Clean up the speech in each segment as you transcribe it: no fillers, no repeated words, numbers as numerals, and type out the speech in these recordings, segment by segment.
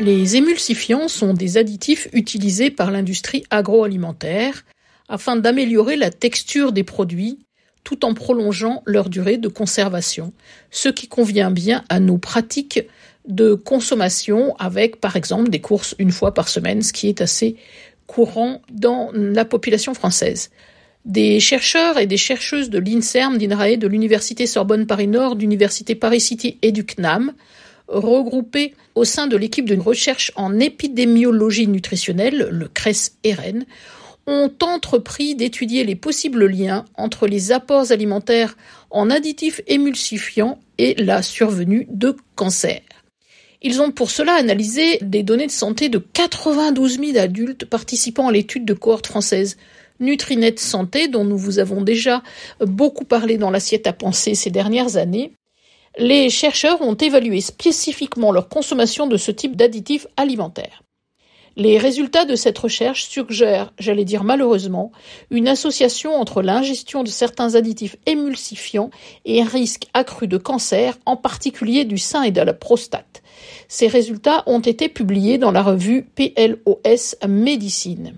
Les émulsifiants sont des additifs utilisés par l'industrie agroalimentaire afin d'améliorer la texture des produits tout en prolongeant leur durée de conservation, ce qui convient bien à nos pratiques de consommation avec, par exemple, des courses une fois par semaine, ce qui est assez courant dans la population française. Des chercheurs et des chercheuses de l'INSERM, d'INRAE, de l'Université Sorbonne Paris-Nord, d'Université Paris-City et du CNAM, regroupés au sein de l'équipe de recherche en épidémiologie nutritionnelle, le CRES-RN, ont entrepris d'étudier les possibles liens entre les apports alimentaires en additifs émulsifiants et la survenue de cancers. Ils ont pour cela analysé des données de santé de 92 000 adultes participant à l'étude de cohorte française Nutrinet Santé, dont nous vous avons déjà beaucoup parlé dans l'assiette à penser ces dernières années. Les chercheurs ont évalué spécifiquement leur consommation de ce type d'additifs alimentaires. Les résultats de cette recherche suggèrent, j'allais dire malheureusement, une association entre l'ingestion de certains additifs émulsifiants et un risque accru de cancer, en particulier du sein et de la prostate. Ces résultats ont été publiés dans la revue PLOS Médecine.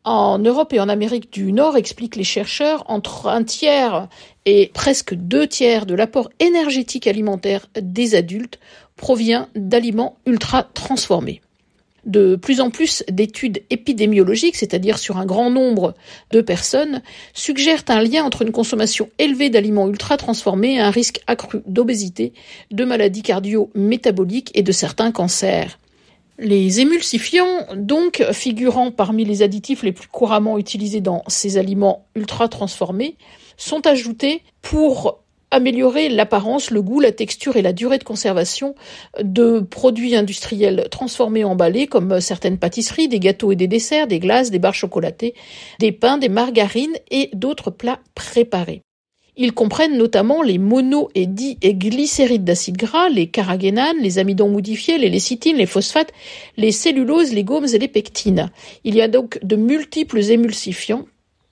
En Europe et en Amérique du Nord, expliquent les chercheurs, entre 1/3 et presque 2/3 de l'apport énergétique alimentaire des adultes provient d'aliments ultra transformés. De plus en plus d'études épidémiologiques, c'est-à-dire sur un grand nombre de personnes, suggèrent un lien entre une consommation élevée d'aliments ultra transformés et un risque accru d'obésité, de maladies cardio-métaboliques et de certains cancers. Les émulsifiants, donc, figurant parmi les additifs les plus couramment utilisés dans ces aliments ultra transformés, sont ajoutés pour améliorer l'apparence, le goût, la texture et la durée de conservation de produits industriels transformés emballés comme certaines pâtisseries, des gâteaux et des desserts, des glaces, des barres chocolatées, des pains, des margarines et d'autres plats préparés. Ils comprennent notamment les mono- et diglycérides d'acides gras, les carragénanes, les amidons modifiés, les lécithines, les phosphates, les celluloses, les gommes et les pectines. Il y a donc de multiples émulsifiants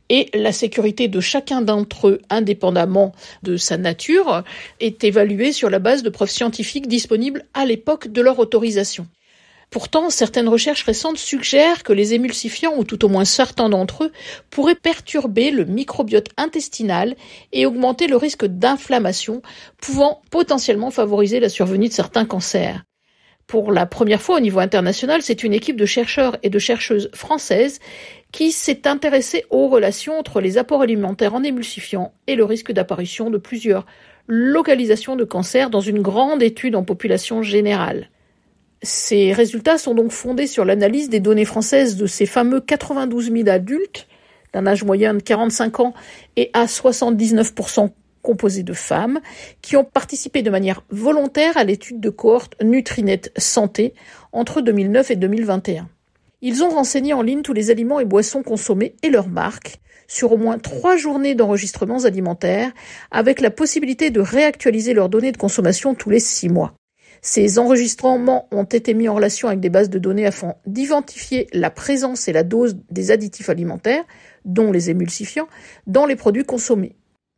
et la sécurité de chacun d'entre eux, indépendamment de sa nature, est évaluée sur la base de preuves scientifiques disponibles à l'époque de leur autorisation. Pourtant, certaines recherches récentes suggèrent que les émulsifiants, ou tout au moins certains d'entre eux, pourraient perturber le microbiote intestinal et augmenter le risque d'inflammation, pouvant potentiellement favoriser la survenue de certains cancers. Pour la première fois au niveau international, c'est une équipe de chercheurs et de chercheuses françaises qui s'est intéressée aux relations entre les apports alimentaires en émulsifiants et le risque d'apparition de plusieurs localisations de cancer dans une grande étude en population générale. Ces résultats sont donc fondés sur l'analyse des données françaises de ces fameux 92 000 adultes d'un âge moyen de 45 ans et à 79% composés de femmes qui ont participé de manière volontaire à l'étude de cohorte Nutrinet Santé entre 2009 et 2021. Ils ont renseigné en ligne tous les aliments et boissons consommés et leurs marques sur au moins 3 journées d'enregistrements alimentaires avec la possibilité de réactualiser leurs données de consommation tous les 6 mois. Ces enregistrements ont été mis en relation avec des bases de données afin d'identifier la présence et la dose des additifs alimentaires, dont les émulsifiants, dans les produits consommés.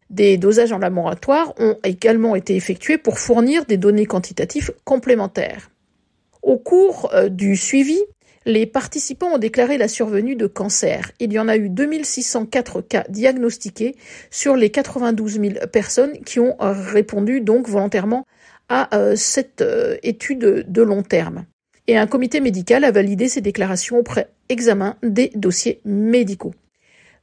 Des dosages en laboratoire ont également été effectués pour fournir des données quantitatives complémentaires. Au cours du suivi, les participants ont déclaré la survenue de cancers. Il y en a eu 2604 cas diagnostiqués sur les 92 000 personnes qui ont répondu donc volontairement à cette étude de long terme. Et un comité médical a validé ces déclarations après examen des dossiers médicaux.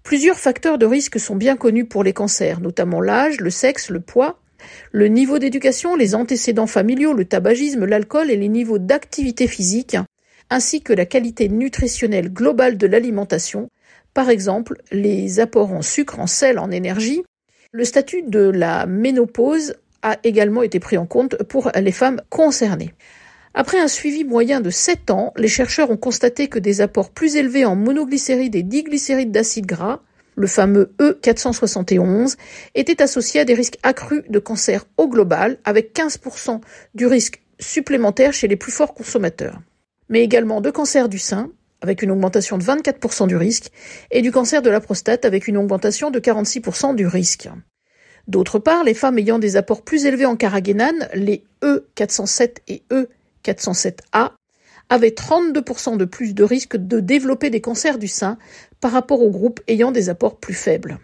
Plusieurs facteurs de risque sont bien connus pour les cancers, notamment l'âge, le sexe, le poids, le niveau d'éducation, les antécédents familiaux, le tabagisme, l'alcool et les niveaux d'activité physique, ainsi que la qualité nutritionnelle globale de l'alimentation, par exemple les apports en sucre, en sel, en énergie. Le statut de la ménopause a également été pris en compte pour les femmes concernées. Après un suivi moyen de 7 ans, les chercheurs ont constaté que des apports plus élevés en monoglycérides et diglycérides d'acides gras, le fameux E471, étaient associés à des risques accrus de cancer au global, avec 15% du risque supplémentaire chez les plus forts consommateurs, mais également de cancer du sein, avec une augmentation de 24% du risque, et du cancer de la prostate, avec une augmentation de 46% du risque. D'autre part, les femmes ayant des apports plus élevés en carragénane, les E407 et E407A, avaient 32% de plus de risque de développer des cancers du sein par rapport aux groupes ayant des apports plus faibles.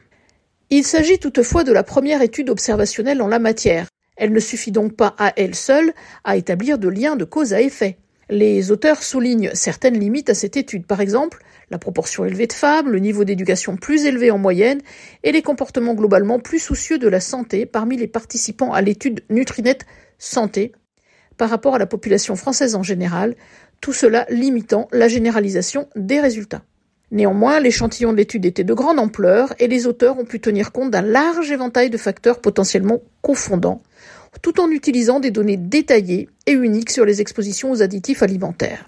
Il s'agit toutefois de la première étude observationnelle en la matière. Elle ne suffit donc pas à elle seule à établir de lien de cause à effet. Les auteurs soulignent certaines limites à cette étude, par exemple la proportion élevée de femmes, le niveau d'éducation plus élevé en moyenne et les comportements globalement plus soucieux de la santé parmi les participants à l'étude Nutrinet Santé par rapport à la population française en général, tout cela limitant la généralisation des résultats. Néanmoins, l'échantillon de l'étude était de grande ampleur et les auteurs ont pu tenir compte d'un large éventail de facteurs potentiellement confondants, tout en utilisant des données détaillées et uniques sur les expositions aux additifs alimentaires.